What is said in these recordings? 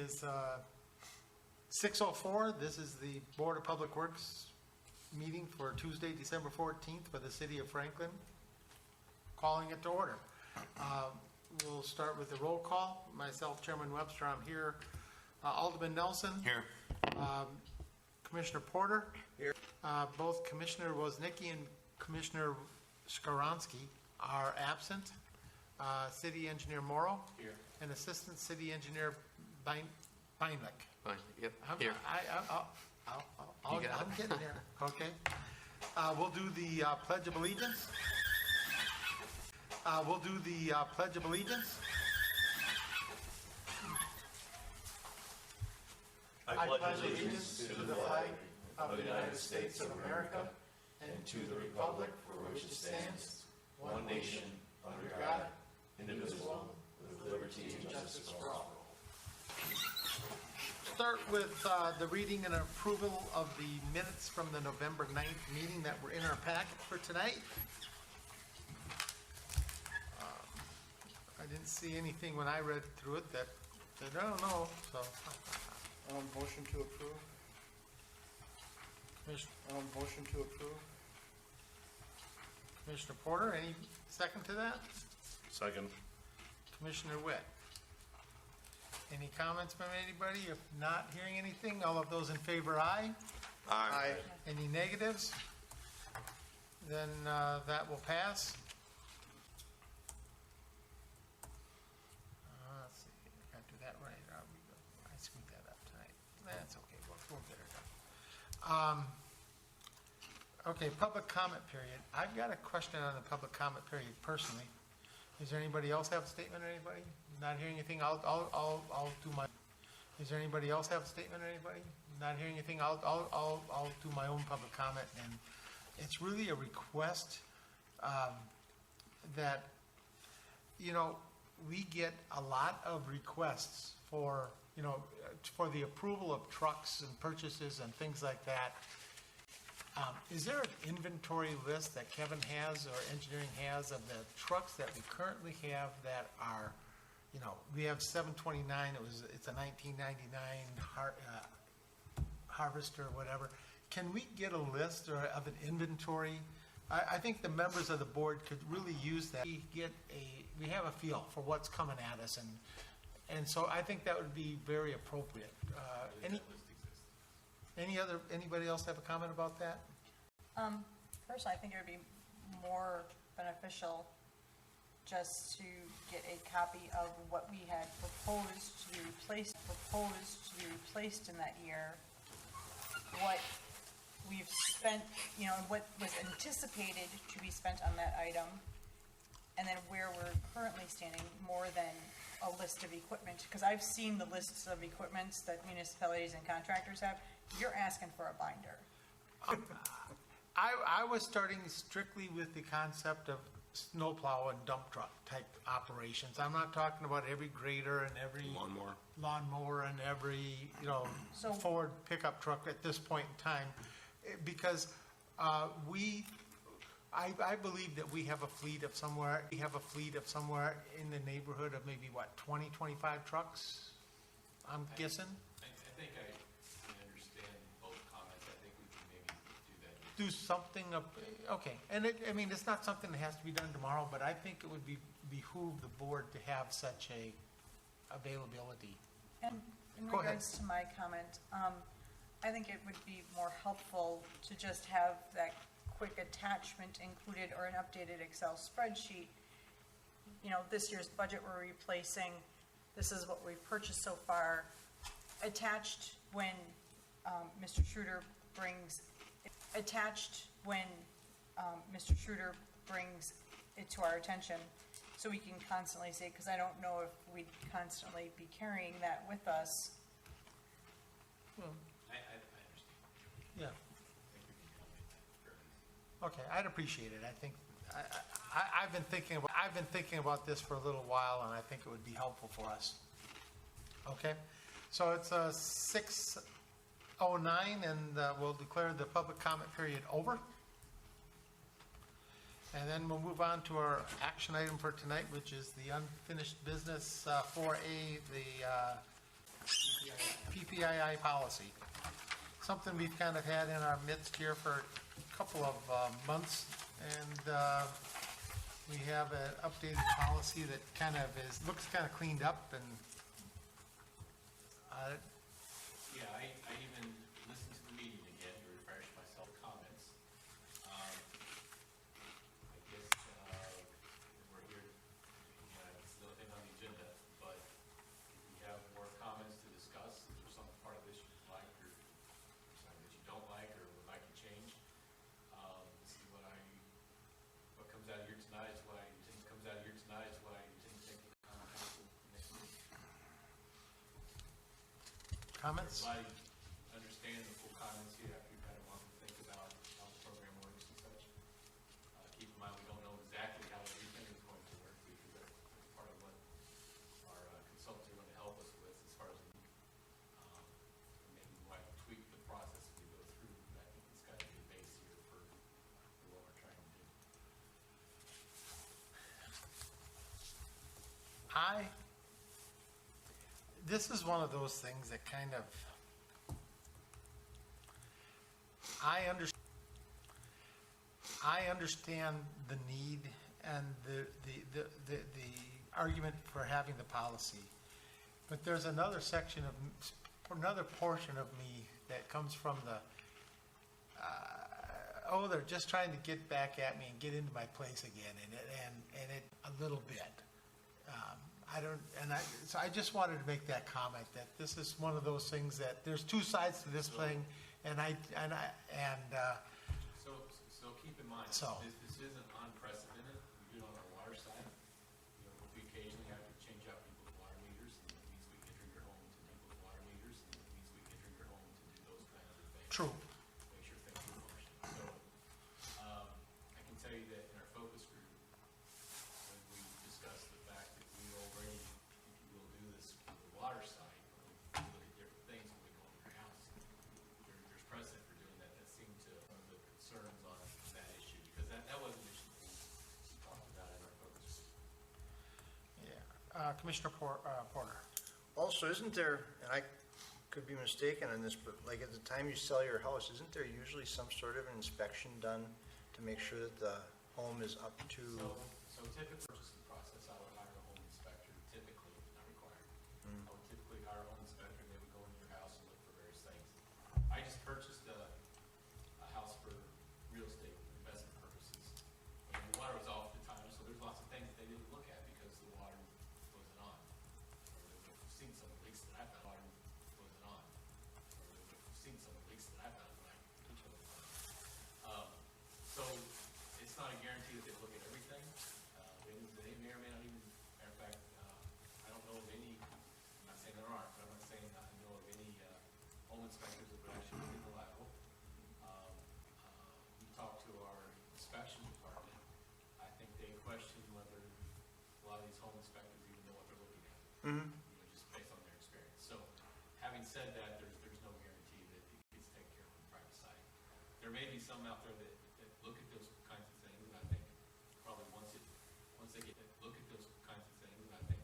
is 6:04. This is the Board of Public Works meeting for Tuesday, December 14th for the City of Franklin. Calling it to order. We'll start with the roll call. Myself, Chairman Webster, I'm here. Alderman Nelson. Here. Commissioner Porter. Here. Both Commissioner Woznicki and Commissioner Skaronski are absent. City Engineer Morrow. Here. And Assistant City Engineer Beinlich. Fine. Yep. Here. I'm You got it. getting there. Okay. We'll do the Pledge of Allegiance. We'll do the Pledge of Allegiance. I pledge allegiance to the flag of the United States of America and to the republic for which it stands, one nation, under God, indivisible, with liberty and justice for all. Start with the reading and approval of the minutes from the November 9th meeting that were in our packet for tonight. I didn't see anything when I read through it that said, oh, no, so. Motion to approve. Motion to approve. Commissioner Porter, any second to that? Second. Commissioner Witt. Any comments from anybody? If not hearing anything, all of those in favor, aye. Aye. Any negatives? Then that will pass. Let's see, I gotta do that right. I screwed that up tonight. That's okay, we'll get it done. Okay, public comment period. I've got a question on the public comment period personally. Is there anybody else have a statement or anybody? Not hearing anything, I'll do my, is there anybody else have a statement or anybody? Not hearing anything, I'll do my own public comment. And it's really a request that, we get a lot of requests for, for the approval of trucks and purchases and things like that. Is there an inventory list that Kevin has or engineering has of the trucks that we currently have that are, we have 729, it's a 1999 Harvester or whatever. Can we get a list or of an inventory? I think the members of the board could really use that. We have a feel for what's coming at us, and so I think that would be very appropriate. Anybody else have a comment about that? Personally, I think it would be more beneficial just to get a copy of what we had proposed to be replaced in that year, what we've spent, and what was anticipated to be spent on that item, and then where we're currently standing, more than a list of equipment, because I've seen the lists of equipments that municipalities and contractors have. You're asking for a binder. I was starting strictly with the concept of snowplow and dump truck type operations. I'm not talking about every grader and every lawnmower and every, Ford pickup truck at this point in time, because I believe that we have a fleet of somewhere in the neighborhood of maybe 20, 25 trucks, I'm guessing. I think I can understand both comments. I think we can maybe do that. Do something, okay, and it's not something that has to be done tomorrow, but I think it would behoove the board to have such a availability. And in Go ahead. regards to my comment, I think it would be more helpful to just have that quick attachment included, or an updated Excel spreadsheet. This year's budget we're replacing, this is what we've purchased so far, attached when Mr. Schroeder brings it to our attention, so we can constantly say, because I don't know if we'd constantly be carrying that with us. Well, I understand. yeah, I think we can accommodate that fairly. okay, I'd appreciate it. I think, I've been thinking about this for a little while, and I think it would be helpful for us. Okay, so it's 6:09, and we'll declare the public comment period over. And then we'll move on to our action item for tonight, which is the unfinished business 4A, the PPII policy. Something we've kind of had in our midst here for a couple of months, and we have an updated policy that kind of looks kind of cleaned up, and Yeah, I even listened to the meeting again to refresh myself with comments. I guess, we're here, it's the only thing on the agenda, but if we have more comments to discuss, is there some part of this you like or something that you don't like or would like to change? This is what comes out of here tonight is what I intend, comes out of here tonight is what I intend to take to common council next week. comments? Everybody understand the full comments here after you've had a month to think about how the program works and such. Keep in mind, we don't know exactly how everything is going to work because that's part of what our consultants are going to help us with as far as maybe we might tweak the process as we go through, but I think it's got to be a base here for what we're trying to do. This is one of those things that kind of, I understand the need and the argument for having the policy, but there's another section of, another portion of me that comes from the, they're just trying to get back at me and get into my place again, and it a little bit. So I just wanted to make that comment, that this is one of those things that, there's two sides to this thing, and So keep in mind, So- this isn't unprecedented. We do it on our water side. You know, we occasionally have to change out people's water meters, and it means we enter your home to people's water meters, and it means we enter your home to do those kinds of things. true. Make sure things are functioning. So, I can tell you that in our focus group, when we discussed the fact that we already, if you will do this with the water side, when we look at different things when we go in your house, there's precedent for doing that. That seemed to, one of the concerns on that issue, because that was an issue that we talked about in our focus group. Yeah. Commissioner Porter. Also, isn't there, and I could be mistaken on this, but like at the time you sell your house, isn't there usually some sort of an inspection done to make sure that the home is up to? So typically, purchasing process, I would hire a home inspector, typically, not required. I would typically hire a home inspector, and they would go into your house and look for various things. I just purchased a house for real estate investment purposes. And the water was off at the time, so there's lots of things that they didn't look at because the water wasn't on. Or they've seen some leaks that I found, water wasn't on. Or they've seen some leaks that I found when I took it on. So it's not a guarantee that they look at everything. They may or may not even, matter of fact, I don't know of any, I'm not saying there aren't, but I'm not saying I know of any home inspectors that would actually look at the lateral. We talked to our inspection department. I think they question whether a lot of these home inspectors even know what they're looking at. Mhm. You know, just based on their experience. So, having said that, there's no guarantee that it gets taken care of on the private side. There may be some out there that look at those kinds of things, and I think probably once they get, look at those kinds of things, and I think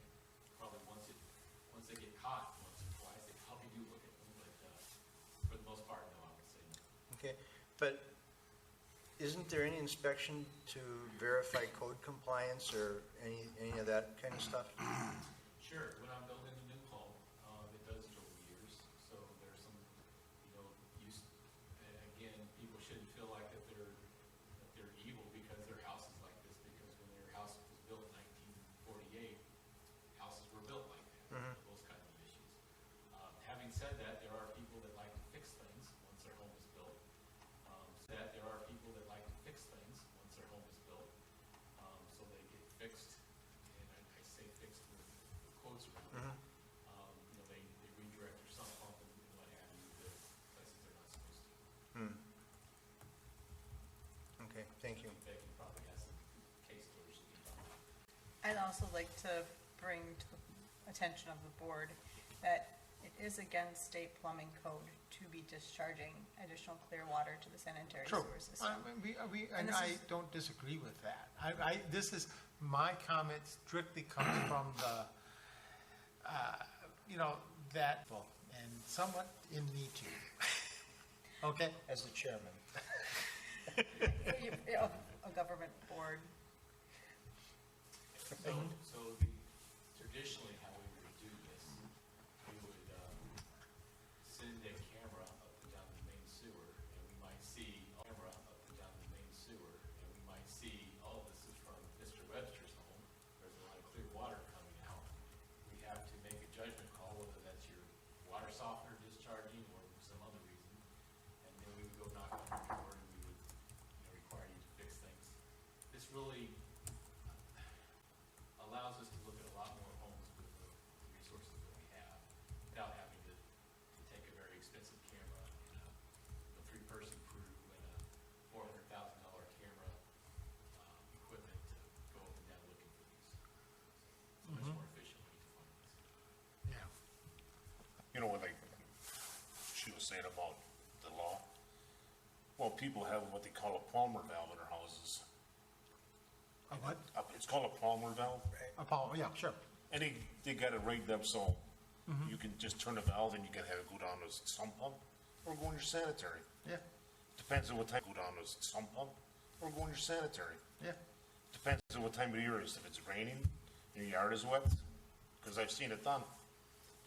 probably once they get caught once or twice, they probably do look at them, but, for the most part, no, I would say no. Okay, but isn't there any inspection to verify code compliance or any of that kind of stuff? Sure, when I'm building a new home, it does it over years, so there's some, and again, people shouldn't feel like that they're evil because their house is like this, because when their house was built in 1948, houses were built like that, those kinds of issues. Having said that, there are people that like to fix things once their home is built. So they get fixed, and I say fixed with quotes around it. They redirect their sump pump and what have you to places they're not supposed to. Okay, thank you. Becky probably has some case stories she can talk about. I'd also like to bring to the attention of the board that it is against state plumbing code to be discharging additional clear water to the sanitary True. sewer system. And this I is- don't disagree with that. This is, my comment strictly comes from the, that, well, and somewhat in me too. Okay? As the chairman. Of a government board. So the, traditionally, how we would do this, we would send a camera up and down the main sewer, and we might see a camera up and down the main sewer, and we might see, oh, this is from Mr. Webster's home. There's a lot of clear water coming out. We have to make a judgment call whether that's your water softener discharging or some other reason. And then we would go knock on your door and we would, require you to fix things. This really allows us to look at a lot more homes with the resources that we have without having to take a very expensive camera and a three-person crew and a $400,000 camera equipment to go up and down looking for these. It's a much more efficient way to find this. Yeah. You know what, like, she was saying about the law? Well, people have what they call a Palmer valve in their houses. A what? It's called a Palmer valve. Apollo, yeah, sure. And they got it rigged up so you can just turn the valve and you can have it go down to a sump pump or go in your sanitary. Yeah, Depends on what time, go down to a sump pump or go in your sanitary. yeah. Depends on what time of year it is. If it's raining and your yard is wet, because I've seen it done.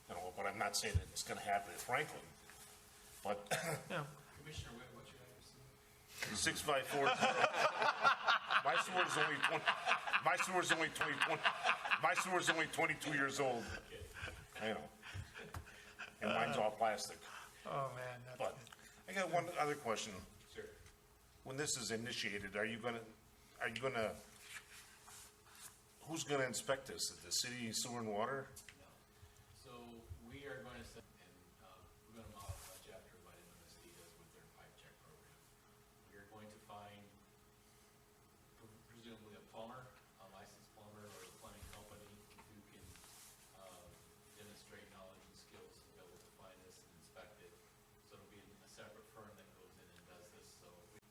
You know, but I'm not saying that it's gonna happen at Franklin. But Yeah. Commissioner Witt, what's your address? 654. My sewer is only 20, my sewer is only 20, my sewer is only 22 years old. I know. And mine's all plastic. Oh, man, that's But I got one other question. Sure. When this is initiated, who's gonna inspect this? The city sewer and water? No. So we are going to send, and we're going to model a chapter what MMSD does with their pipe check program. We are going to find presumably a plumber, a licensed plumber or a plumbing company who can demonstrate knowledge and skills to be able to find this and inspect it. So it'll be a separate firm that goes in and does this. So if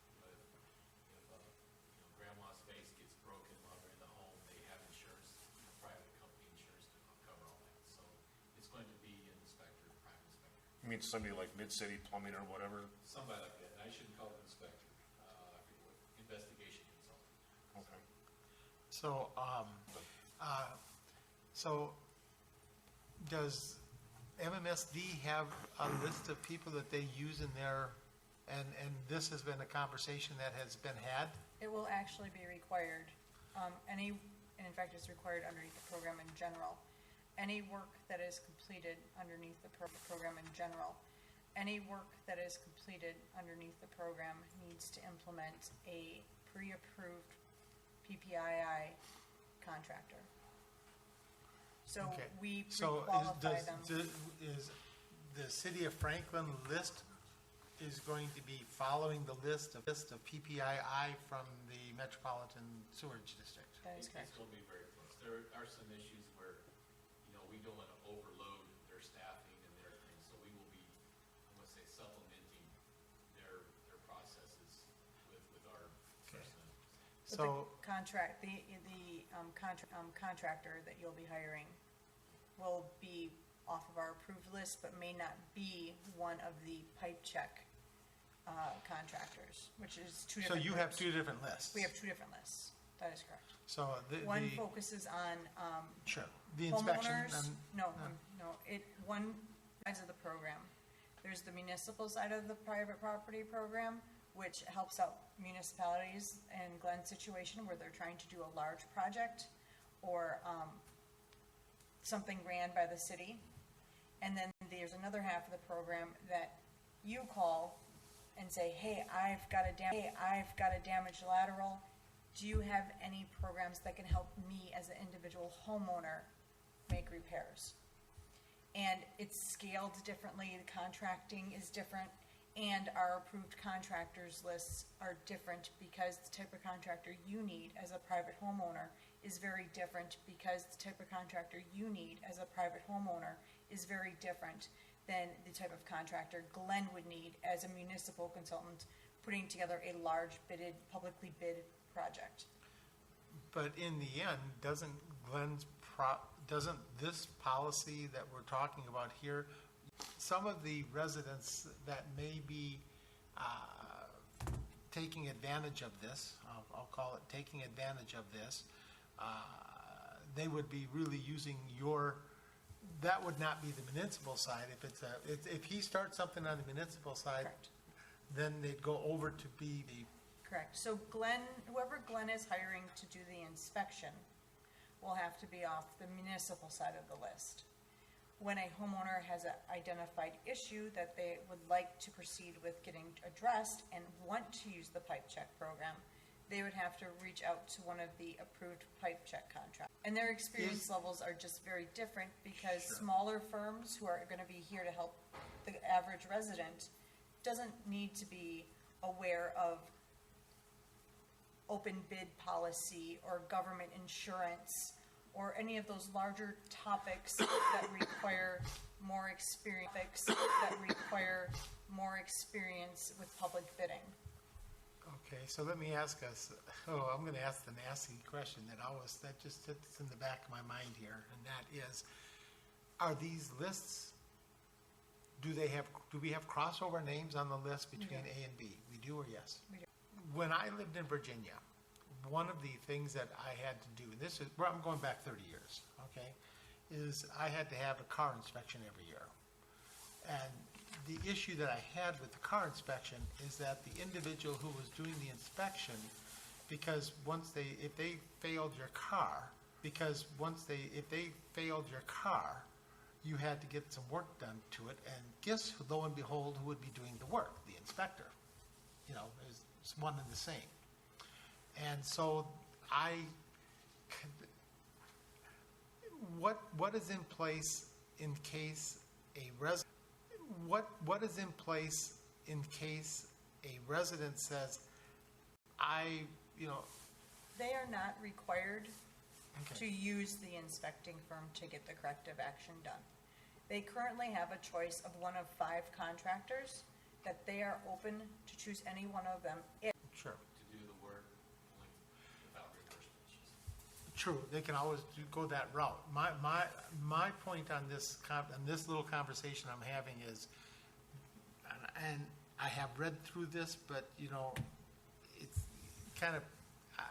grandma's space gets broken while they're in the home, they have insurance, private company insurance to cover all that. So it's going to be an inspector, private inspector, You mean somebody like Mid-City Plumbing or whatever? somebody like that. And I shouldn't call it inspector. I forget what, investigation consultant. Okay. So, so does MMSD have a list of people that they use in their, and this has been a conversation that has been had? It will actually be required, and in fact, it's required underneath the program in general. Any work that is completed underneath the program in general, any work that is completed underneath the program needs to implement a pre-approved PPII contractor. So Okay. we So pre-qualify them. is the city of Franklin list is going to be following the list of PPII from the Metropolitan Sewerage District? That is It's correct. going to be very close. There are some issues where, we don't want to overload their staffing and their things, so we will be, I'm going to say, supplementing their processes with our Okay. personnel. But So, the contract, the contractor that you'll be hiring will be off of our approved list, but may not be one of the pipe check contractors, which is two so different. you have groups. two different lists? We have two different lists. That is correct. So One focuses on sure, the inspection homeowners. and, One sides of the program. There's the municipal side of the private property program, which helps out municipalities in Glenn's situation where they're trying to do a large project or something ran by the city. And then there's another half of the program that you call and say, hey, I've got a damaged lateral. Do you have any programs that can help me as an individual homeowner make repairs? And it's scaled differently, the contracting is different, and our approved contractors lists are different because the type of contractor you need as a private homeowner is very different because the type of contractor you need as a private homeowner is very different than the type of contractor Glenn would need as a municipal consultant putting together a large publicly bid project. but in the end, doesn't doesn't this policy that we're talking about here, some of the residents that may be taking advantage of this, I'll call it taking advantage of this, they would be really using that would not be the municipal side. If he starts something on the municipal side, Correct. then they'd go over to be the, Correct. So whoever Glenn is hiring to do the inspection will have to be off the municipal side of the list. When a homeowner has an identified issue that they would like to proceed with getting addressed and want to use the pipe check program, they would have to reach out to one of the approved pipe check contracts. And their experience levels are just very different because smaller firms who are gonna be here to help the average resident doesn't need to be aware of open bid policy or government insurance or any of those larger topics that require more experience, with public bidding. okay, so let me ask us, I'm gonna ask the nasty question that just sits in the back of my mind here, and that is, are these lists, do we have crossover names on the list between A and B? We do or yes? We do. When I lived in Virginia, one of the things that I had to do, I'm going back 30 years, okay, is I had to have a car inspection every year. And the issue that I had with the car inspection is that the individual who was doing the inspection, because if they failed your car, you had to get some work done to it, and guess, lo and behold, who would be doing the work? The inspector. You know, it's one and the same. And so what is in place in case a resident says, They are not required Okay. to use the inspecting firm to get the corrective action done. They currently have a choice of one of 5 contractors that they are open to choose any one of them if Sure. to do the work like without reimbursement. True, they can always go that route. My point on this little conversation I'm having is, and I have read through this, but it's kind of,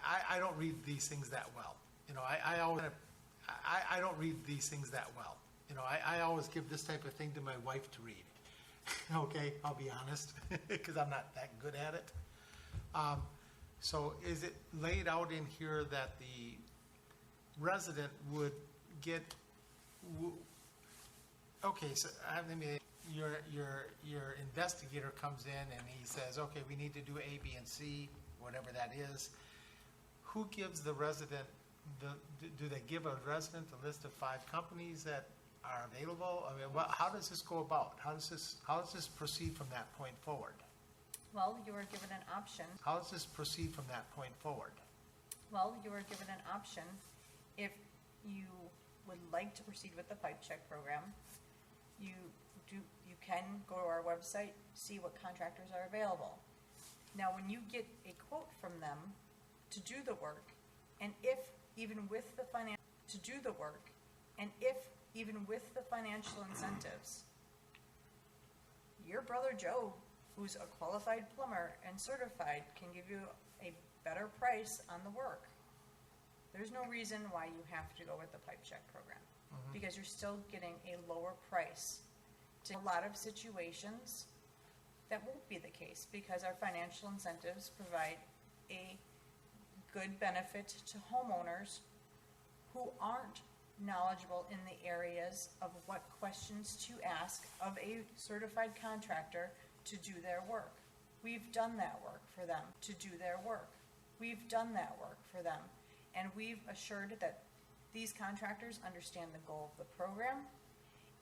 I don't read these things that well. I don't read these things that well. I always give this type of thing to my wife to read. Okay, I'll be honest, because I'm not that good at it. So is it laid out in here that the resident would get, okay, so your investigator comes in and he says, okay, we need to do A, B, and C, whatever that is. Who gives the resident, do they give a resident a list of 5 companies that are available? I mean, how does this go about? How does this proceed from that point forward? Well, you are given an option. How does this proceed from that point forward? Well, you are given an option. If you would like to proceed with the pipe check program, you can go to our website, see what contractors are available. Now, when you get a quote from them to do the work, and if even with the financial incentives, your brother Joe, who's a qualified plumber and certified, can give you a better price on the work. There's no reason why you have to go with the pipe check program, because you're still getting a lower price. In a lot of situations, that won't be the case, because our financial incentives provide a good benefit to homeowners who aren't knowledgeable in the areas of what questions to ask of a certified contractor to do their work. We've done that work for them and we've assured that these contractors understand the goal of the program,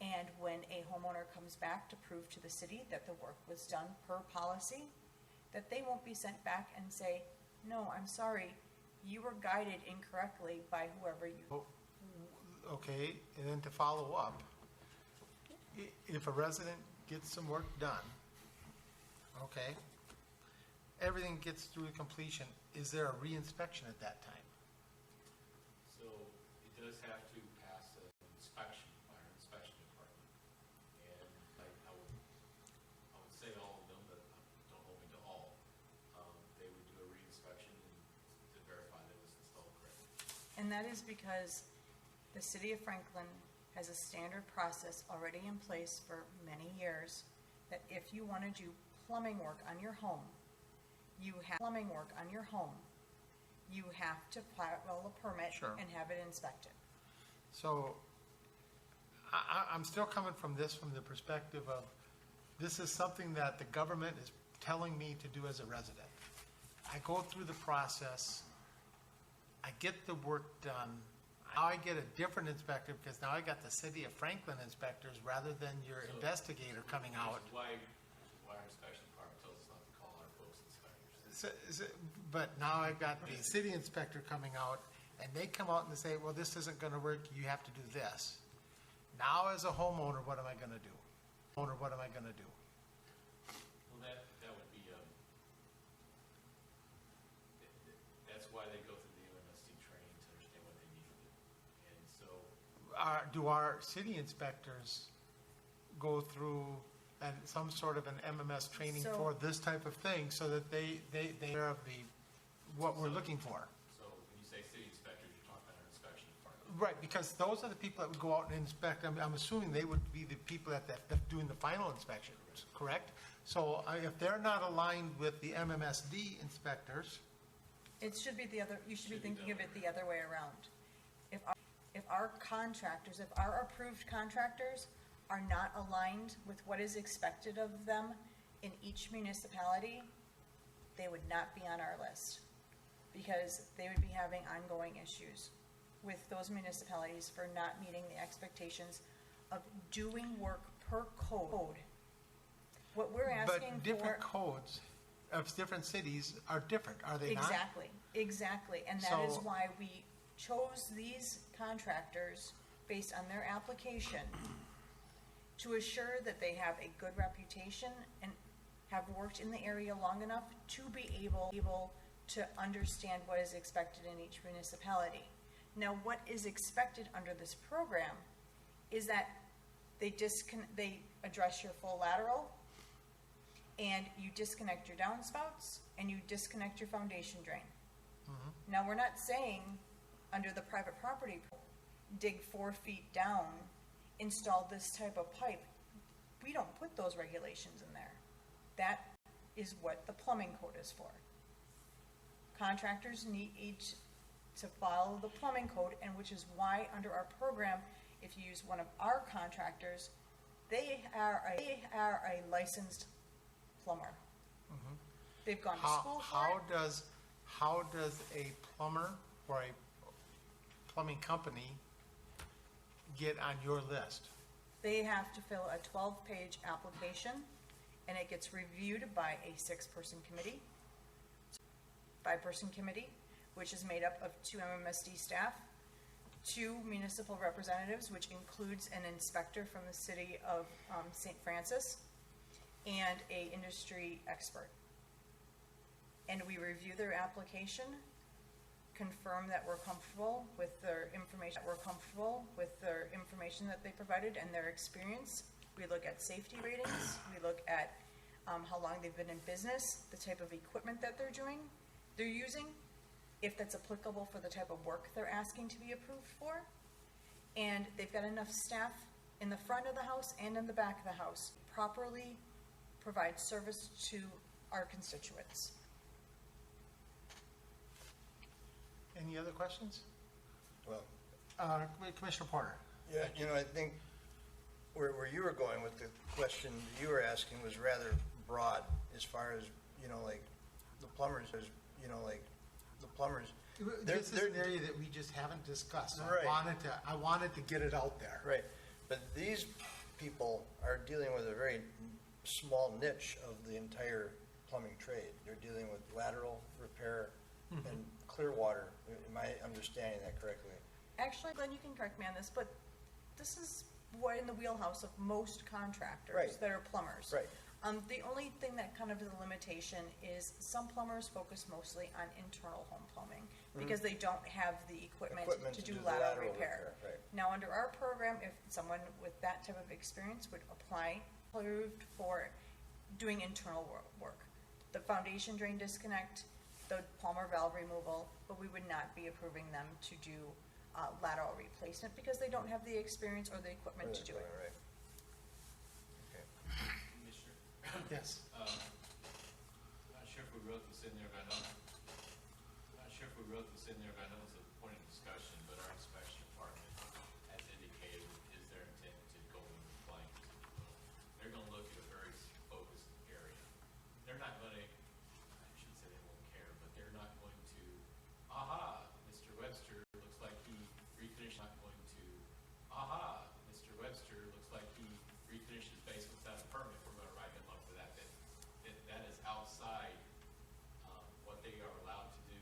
and when a homeowner comes back to prove to the city that the work was done per policy, that they won't be sent back and say, no, I'm sorry, you were guided incorrectly by whoever you... Okay, and then to follow up, if a resident gets some work done, okay, everything gets through completion, is there a re-inspection at that time? So it does have to pass a And that is because the city of Franklin has a standard process already in place for many years, that if you want to do plumbing work on your home, you have to file a permit Sure. and have it inspected. So I'm still coming from this, from the perspective of, this is something that the government is telling me to do as a resident. I go through the process, I get the work done, now I get a different inspector, because now I got the city of Franklin inspectors rather than your investigator coming out. Which is why our inspection department tells us not to call our folks inspectors. But now I've got the city inspector coming out, and they come out and they say, well, this isn't gonna work, you have to do this. Now, as a homeowner, what am I gonna do? Well, that would be, that's why they go through the MMSD training to understand what they need to do. And so, Do our city inspectors go through some sort of an MMS training So- for this type of thing, so that they're aware of what we're looking for? so when you say city inspectors, you're talking about our inspection department. Right, because those are the people that would go out and inspect. I'm assuming they would be the people that doing the final inspections, correct? So if they're not aligned with the MMSD inspectors, It should be you should be thinking of it the other way around. If our contractors, if our approved contractors are not aligned with what is expected of them in each municipality, they would not be on our list, because they would be having ongoing issues with those municipalities for not meeting the expectations of doing work per code. What we're asking but for. different codes of different cities are different, are they not? Exactly, and that is So- why we chose these contractors based on their application to assure that they have a good reputation and have worked in the area long enough to be able to understand what is expected in each municipality. Now, what is expected under this program is that they address your full lateral, and you disconnect your downspouts, and you disconnect your foundation drain. Now, we're not saying, under the private property, dig 4 feet down, install this type of pipe. We don't put those regulations in there. That is what the plumbing code is for. Contractors need each to follow the plumbing code, and which is why under our program, if you use one of our contractors, they are a licensed plumber. They've gone to school for it. How does a plumber or a plumbing company get on your list? They have to fill a 12-page application, and it gets reviewed by a 5-person committee, which is made up of 2 MMSD staff, 2 municipal representatives, which includes an inspector from the city of St. Francis, and a industry expert. And we review their application, confirm that we're comfortable with their information, that they provided and their experience. We look at safety ratings, we look at how long they've been in business, the type of equipment that they're using, if that's applicable for the type of work they're asking to be approved for. And they've got enough staff in the front of the house and in the back of the house to properly provide service to our constituents. Any other questions? Well, Commissioner Porter? yeah, I think where you were going with the question you were asking was rather broad, as far as, like, the plumbers, This is an area that we just haven't discussed. So Right. I wanted to get it out there. Right, but these people are dealing with a very small niche of the entire plumbing trade. They're dealing with lateral repair and clear water. Am I understanding that correctly? Actually, Glenn, you can correct me on this, but this is what in the wheelhouse of most contractors Right. that are plumbers. Right. The only thing that kind of is a limitation is some plumbers focus mostly on internal home plumbing because they don't have the equipment to do lateral repair. Right. Now, under our program, if someone with that type of experience would apply, approved for doing internal work, the foundation drain disconnect, the Palmer valve removal, but we would not be approving them to do lateral replacement because they don't have the experience or the equipment to do it. Right. Okay. Commissioner, Yes. I'm not sure if we wrote this in there, but I know, I'm not sure if we wrote this in there, but I know it's a point of discussion, but our inspection department has indicated is their intent to go in with blanks. They're gonna look at a very focused area. They're not gonna, I shouldn't say they won't care, but they're not going to, aha, Mr. Webster looks like he refinished, not going to, aha, Mr. Webster looks like he refinished his basement without a permit. We're gonna write him up for that. That is outside, what they are allowed to do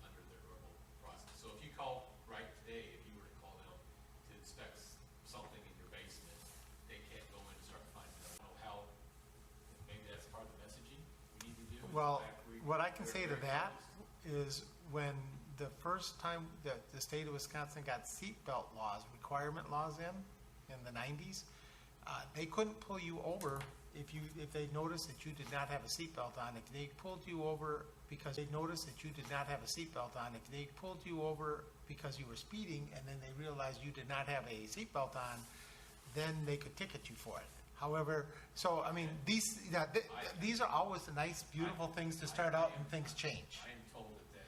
under their normal process. So if you call right today, if you were to call them to inspect something in your basement, they can't go in and start finding, I don't know how, maybe that's part of the messaging we need to do. is Well, back where what I can we're say to very that focused. is when the first time that the state of Wisconsin got seatbelt laws, requirement laws in the 90s, they couldn't pull you over if they noticed that you did not have a seatbelt on. If they pulled you over because they noticed that you did not have a seatbelt on, if they pulled you over because you were speeding and then they realized you did not have a seatbelt on, then they could ticket you for it. However, so, I mean, these are always the nice, beautiful things to start out and things change. I am told that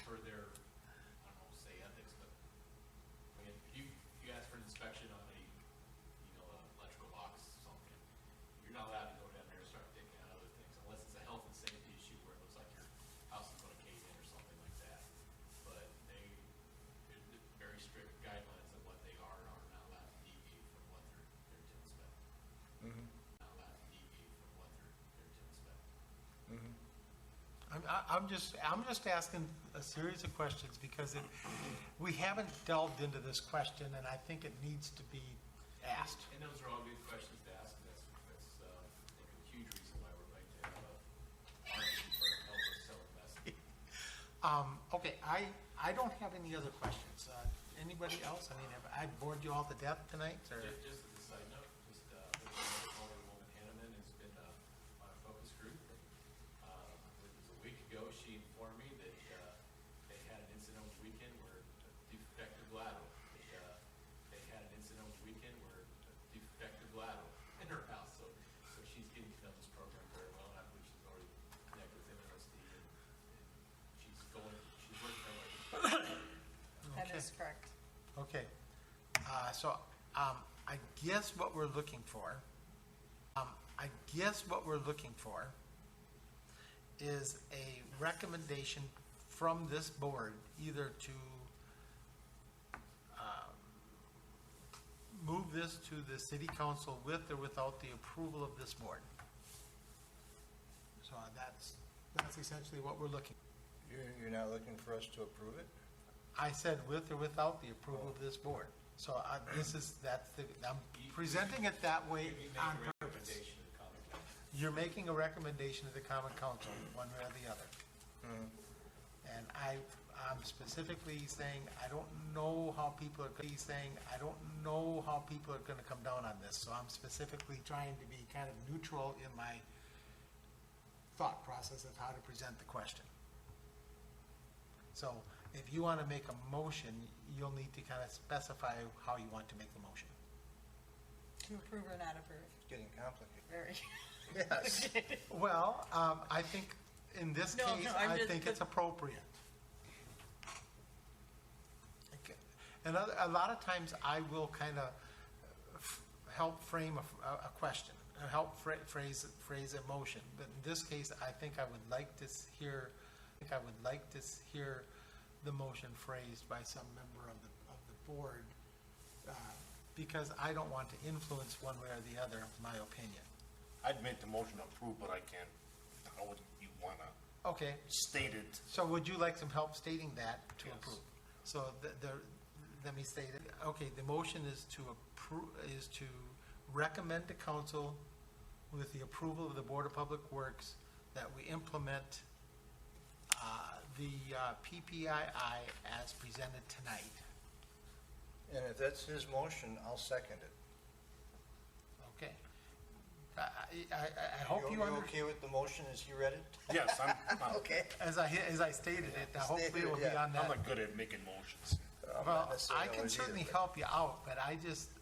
for their, I don't know, say ethics, but I mean, if you ask for an inspection on a, electrical box or something, you're not allowed to go down there and start taking out other things unless it's a health and safety issue where it looks like your house is gonna cave in or something like that. But there's very strict guidelines on what they are and are not allowed to deviate from what they're there to inspect. Not allowed to deviate from what they're there to inspect. I'm just asking a series of questions because we haven't delved into this question and I think it needs to be asked. And those are all good questions to ask, and that's, I think, a huge reason why we're going to have a marketing firm help us sell the message. Okay, I don't have any other questions. Anybody else? I mean, have I bored you all to death tonight, or? Just as a side note, Alderwoman Hanneman has been on a focus group. It was a week ago, she informed me that they had an incident over the weekend where a defective lateral. They had an incident over the weekend where a defective lateral in her house. So she's getting to know this program very well, and I believe she's already connected with MSD, and she's working her way. That Okay. is correct. Okay, so, I guess what we're looking for, is a recommendation from this board, either to, move this to the city council with or without the approval of this board. So that's essentially what we're looking. You're not looking for us to approve it? I said with or without the approval of this board. So I'm presenting it that way You make on a purpose. recommendation to the common council. You're making a recommendation to the common council, one way or the other. And I'm specifically saying, I don't know how people are gonna come down on this. So I'm specifically trying to be kind of neutral in my thought process of how to present the question. So if you want to make a motion, you'll need to kind of specify how you want to make the motion. To approve or not approve, It's getting complicated. very. Yes. Well, I think in this No, case, no, I'm I just- think it's appropriate. Okay. And a lot of times I will kind of help frame a question, or help phrase a motion. But in this case, I think I would like to hear the motion phrased by some member of the board, because I don't want to influence one way or the other, my opinion. I'd make the motion to approve, but I can't, how would you wanna Okay, state it? so would you like some help stating that to Yes. approve? So let me state it. Okay, the motion is to recommend to council with the approval of the Board of Public Works that we implement the PPII as presented tonight. And if that's his motion, I'll second it. Okay. I hope you You under, okay with the motion as you read it? Yes, Okay. as I stated it, hopefully it will be Stated, yeah. on that. I'm not good at making motions. I'm not Well, necessarily I can always either, certainly but- help you out, but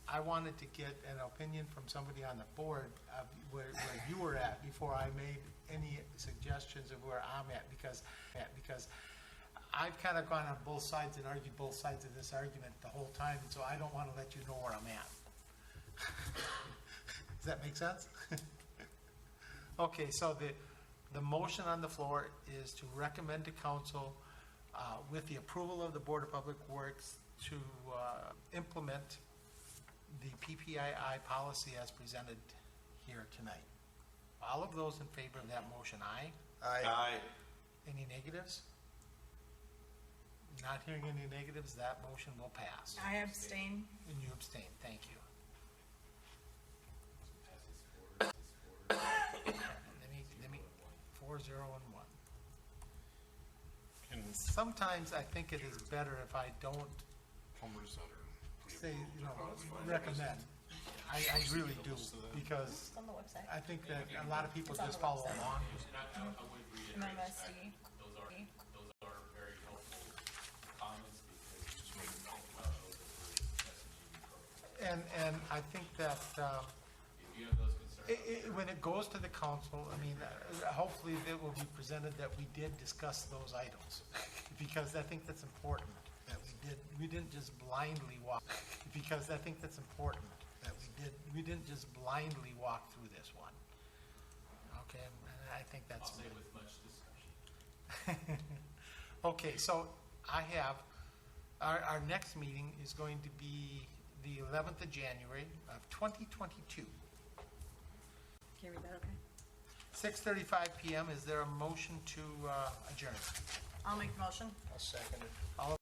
I wanted to get an opinion from somebody on the board of where you were at before I made any suggestions of where I'm at, because I've kind of gone on both sides and argued both sides of this argument the whole time, and so I don't want to let you know where I'm at. Does that make sense? Okay, so the motion on the floor is to recommend to council, with the approval of the Board of Public Works, to implement the PPII policy as presented here tonight. All of those in favor of that motion, aye? Aye. Any negatives? Not hearing any negatives, that motion will pass. I abstain. And you abstain, thank you. Let me, 4-0 and 1. And Sometimes I think it is better if I don't Homer's other. say, recommend. I really do, because It's on the website. I think that a lot of people just follow along. And I would reiterate the fact MMSD. those are very helpful comments because when you think about those as we're messaging programs. And I think that, If you have those concerns, when it goes to the council, I mean, hopefully it will be presented that we did discuss those items. Because I think that's important, that we didn't just blindly walk, because I think that's important, that we didn't just blindly walk through this one. Okay, and I think I'll that's. say with much discussion. Okay, so I have, our next meeting is going to be the 11th of January of 2022. Can you read that, okay? 6:35 PM. Is there a motion to adjourn? I'll make the motion. I'll second it. All